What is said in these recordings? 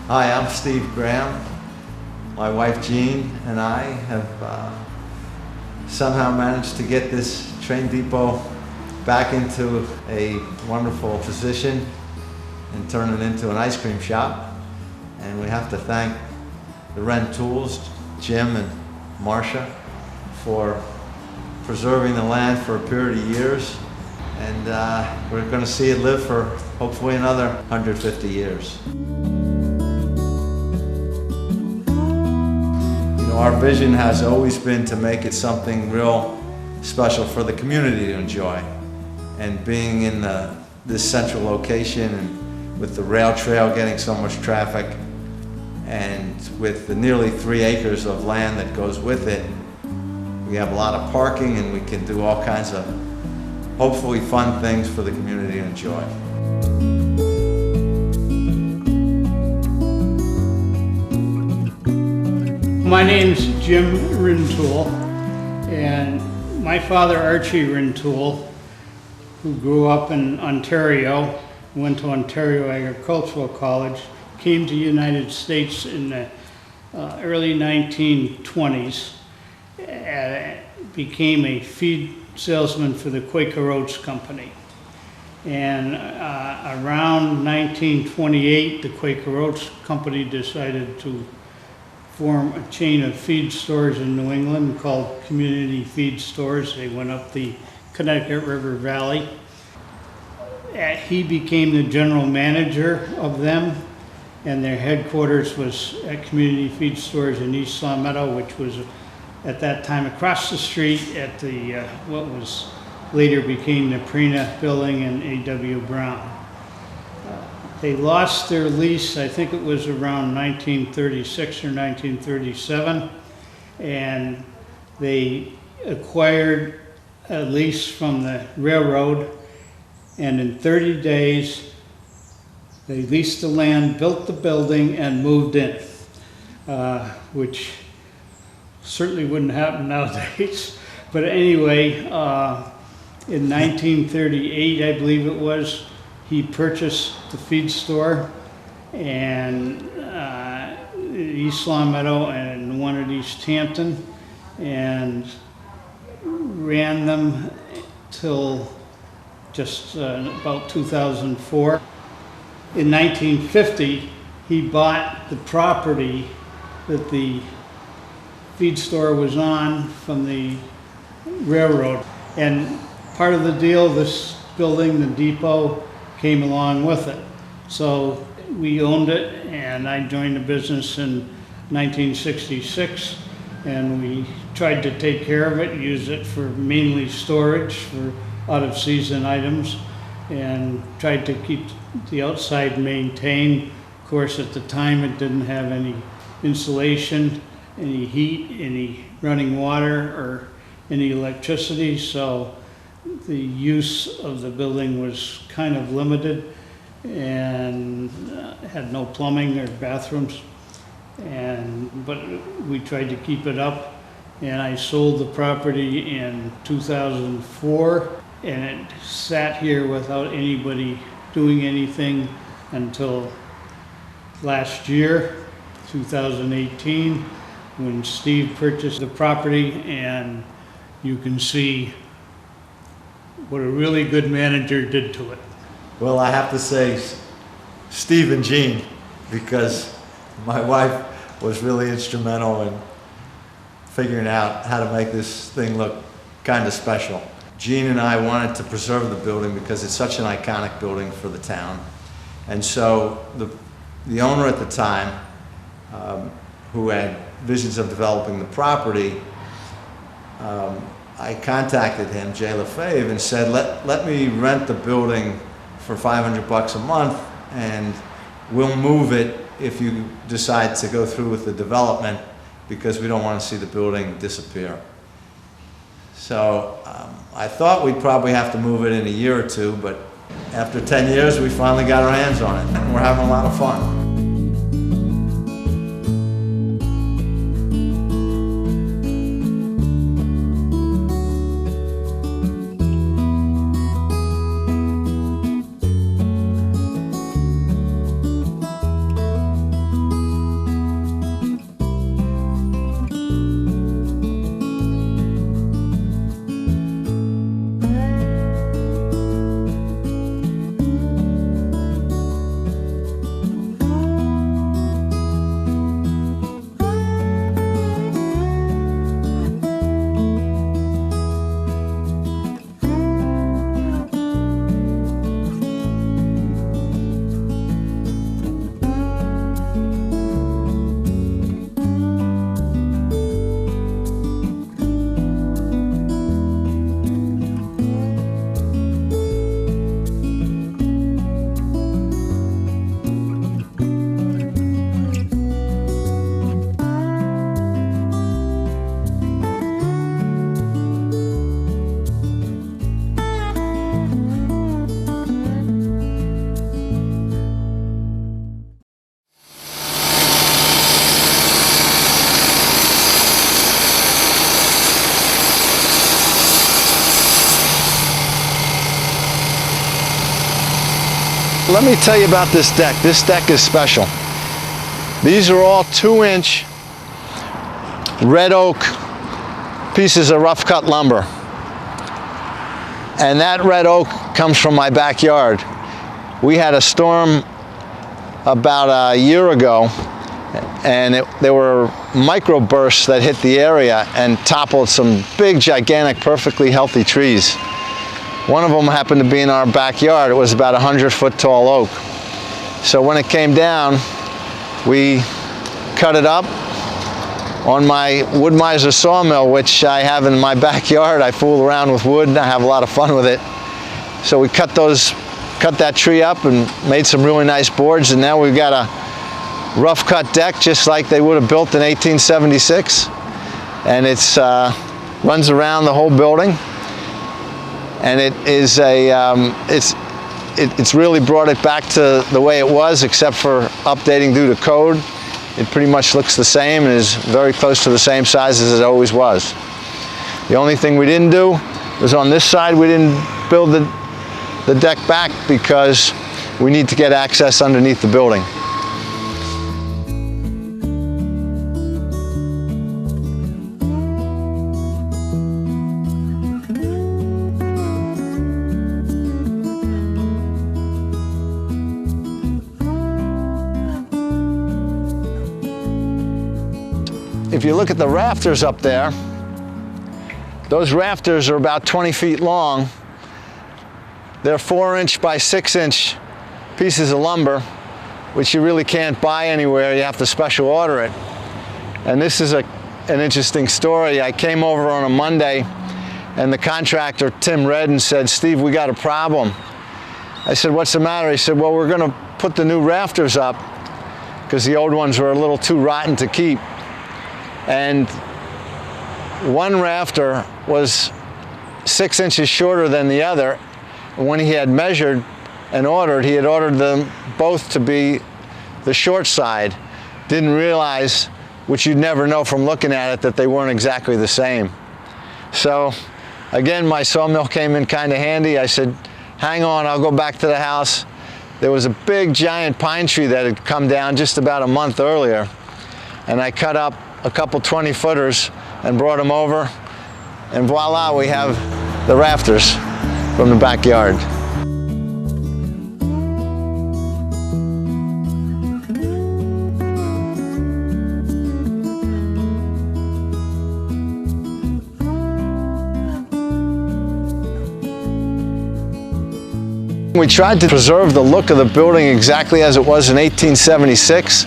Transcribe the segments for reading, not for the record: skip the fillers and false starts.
Hi, I'm Steve Graham. My wife Jean and I have somehow managed to get this train depot back into a wonderful position and turn it into an ice cream shop. And we have to thank the Wren Tools, Jim and Marcia, for preserving the land for a period of years. And we're going to see it live for hopefully another 150 years. Our vision has always been to make it something real special for the community to enjoy. And being in this central location and with the rail trail getting so much traffic and with the nearly 3 acres of land that goes with it, we have a lot of parking and we can do all kinds of hopefully fun things for the community to enjoy. My name's Jim Rintoul, and my father Archie Rintoul, who grew up in Ontario, went to Ontario Agricultural College, came to the United States in the early 1920s, became a feed salesman for the Quaker Oats Company. And around 1928, the Quaker Oats Company decided to form a chain of feed stores in New England called Community Feed Stores. They went up the Connecticut River Valley. He became the general manager of them, and their headquarters was at Community Feed Stores in East Longmeadow, which was at that time across the street at the what was later became the Prina Building and A.W. Brown. They lost their lease, I think it was around 1936 or 1937, and they acquired a lease from the railroad, and in 30 days they leased the land, built the building, and moved in, which certainly wouldn't happen nowadays. But anyway, in 1938, I believe it was, he purchased the feed store and East Longmeadow and one at East Hampton, and ran them till just about 2004. In 1950, he bought the property that the feed store was on from the railroad, and part of the deal, this building, the depot, came along with it. So we owned it, and I joined the business in 1966, and we tried to take care of it, use it for mainly storage for out-of-season items, and tried to keep the outside maintained. Of course, at the time it didn't have any insulation, any heat, any running water, or any electricity, so the use of the building was kind of limited, and had no plumbing or bathrooms, but we tried to keep it up. And I sold the property in 2004, and it sat here without anybody doing anything until last year. 2018, when Steve purchased the property, and you can see what a really good manager did to it. Well, I have to say Steve and Jean, because my wife was really instrumental in figuring out how to make this thing look kind of special. Jean and I wanted to preserve the building because it's such an iconic building for the town. And so the owner at the time, who had visions of developing the property, I contacted him, Jay LaFave, and said, let me rent the building for $500 a month, and we'll move it if you decide to go through with the development, because we don't want to see the building disappear. So I thought we'd probably have to move it in a year or two, but after 10 years, we finally got our hands on it, and we're having a lot of fun. Let me tell you about this deck. This deck is special. These are all 2-inch red oak pieces of rough cut lumber. And that red oak comes from my backyard. We had a storm about a year ago, and there were microbursts that hit the area and toppled some big, gigantic, perfectly healthy trees. One of them happened to be in our backyard. It was about a 100-foot tall oak. So when it came down, we cut it up on my wood miser sawmill, which I have in my backyard. I fool around with wood and I have a lot of fun with it. So we cut that tree up and made some really nice boards, and now we've got a rough cut deck just like they would have built in 1876. And it's runs around the whole building. And it is it's really brought it back to the way it was, except for updating due to code. It pretty much looks the same and is very close to the same size as it always was. The only thing we didn't do was on this side, we didn't build the deck back because we need to get access underneath the building. If you look at the rafters up there, those rafters are about 20 feet long. They're 4-inch by 6-inch pieces of lumber, which you really can't buy anywhere. You have to special order it. And this is an interesting story. I came over on a Monday, and the contractor, Tim Redden, said, "Steve, we got a problem." I said, "What's the matter?" He said, "Well, we're going to put the new rafters up because the old ones were a little too rotten to keep." And one rafter was 6 inches shorter than the other. When he had measured and ordered, he had ordered them both to be the short side. Didn't realize, which you'd never know from looking at it, that they weren't exactly the same. So again, my sawmill came in kind of handy. I said, "Hang on, I'll go back to the house." There was a big giant pine tree that had come down just about a month earlier. and I cut up a couple 20-footers and brought them over, and voila, we have the rafters from the backyard. We tried to preserve the look of the building exactly as it was in 1876.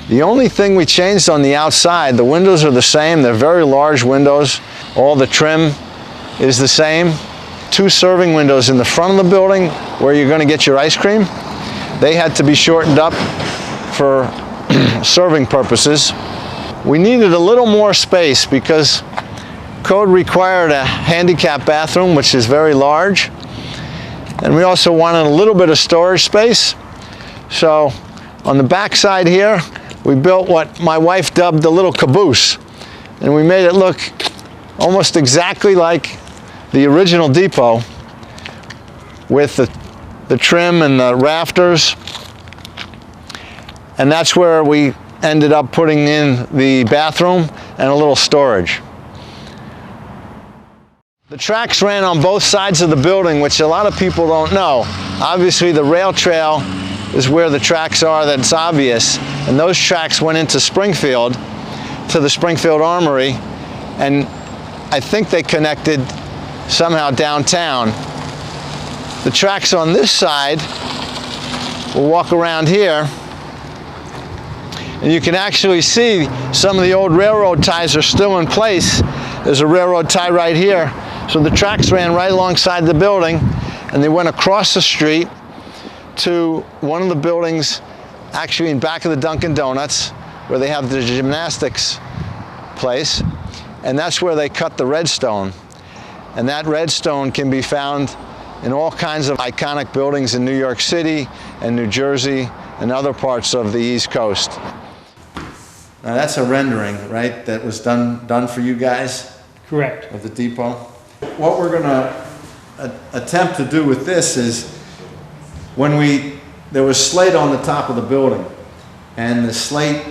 The only thing we changed on the outside, the windows are the same, they're very large windows. All the trim is the same. 2 serving windows in the front of the building where you're going to get your ice cream. They had to be shortened up for serving purposes. We needed a little more space because code required a handicap bathroom, which is very large. And we also wanted a little bit of storage space. So on the back side here, we built what my wife dubbed the little caboose. And we made it look almost exactly like the original depot with the trim and the rafters. And that's where we ended up putting in the bathroom and a little storage. The tracks ran on both sides of the building, which a lot of people don't know. Obviously, the rail trail is where the tracks are, that's obvious. And those tracks went into Springfield, to the Springfield Armory, and I think they connected somehow downtown. The tracks on this side, we'll walk around here, and you can actually see some of the old railroad ties are still in place. There's a railroad tie right here. So the tracks ran right alongside the building, and they went across the street to one of the buildings, actually in back of the Dunkin' Donuts, where they have the gymnastics place, and that's where they cut the redstone. And that redstone can be found in all kinds of iconic buildings in New York City and New Jersey and other parts of the East Coast. Now that's a rendering, right, that was done for you guys? Correct. Of the depot? What we're going to attempt to do with this is, there was slate on the top of the building, and the slate,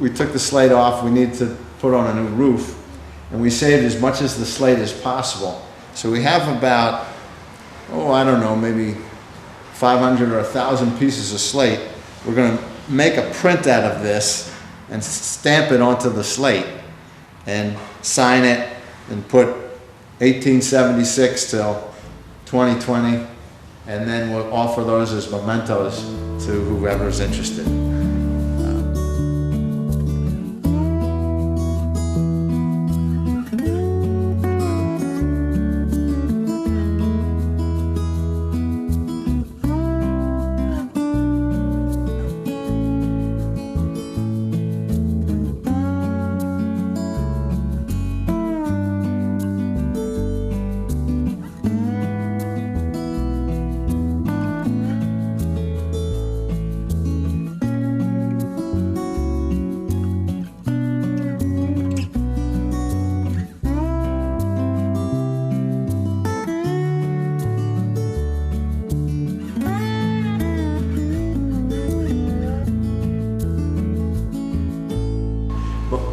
we took the slate off, we need to put on a new roof, and we saved as much as the slate as possible. So we have about, I don't know, maybe 500 or 1,000 pieces of slate. We're going to make a print out of this and stamp it onto the slate and sign it and put 1876 till 2020, and then we'll offer those as mementos to whoever's interested.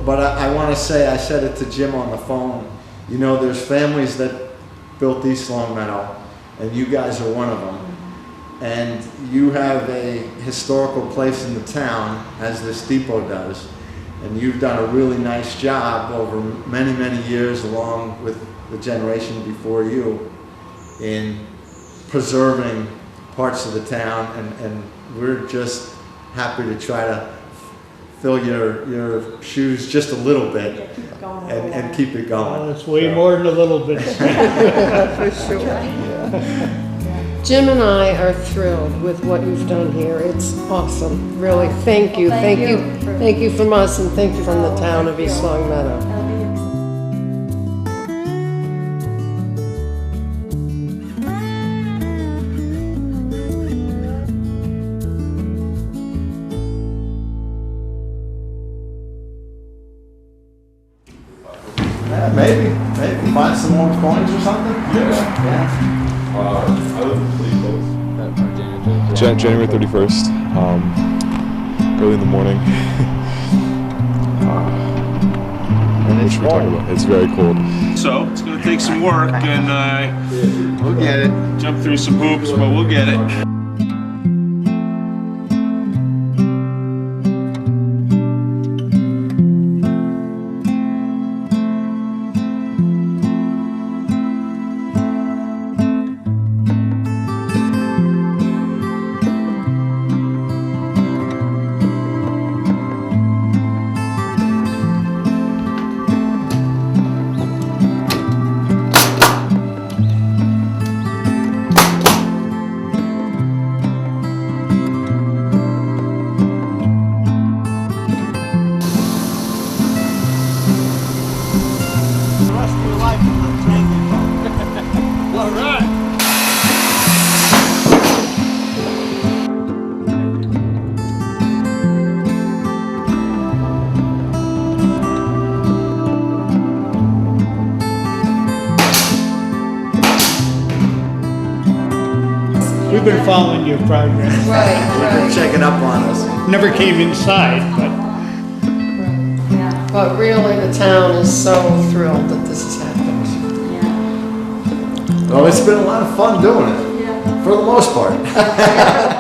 But I want to say, I said it to Jim on the phone, you know, there's families that built East Longmeadow, and you guys are one of them. And you have a historical place in the town, as this depot does. And you've done a really nice job over many, many years, along with the generation before you, in preserving parts of the town. And we're just happy to try to fill your shoes just a little bit and keep it going. Well, it's way more than a little bit. For sure. Jim and I are thrilled with what you've done here. It's awesome, really. Thank you. Thank you from us, and thank you from the town of East Longmeadow. Yeah, maybe find some more coins or something. Yeah. I live pretty close. January 31st, early in the morning. we're talking about. It's very cool. So it's going to take some work and We'll get it. jump through some hoops, but we'll get it. The rest of your life in the train depot. All right. We've been following your progress. Right, Checking up on us. Never came inside, but But really, the town is so thrilled that this has happened. Well, it's been a lot of fun doing it. For the most part.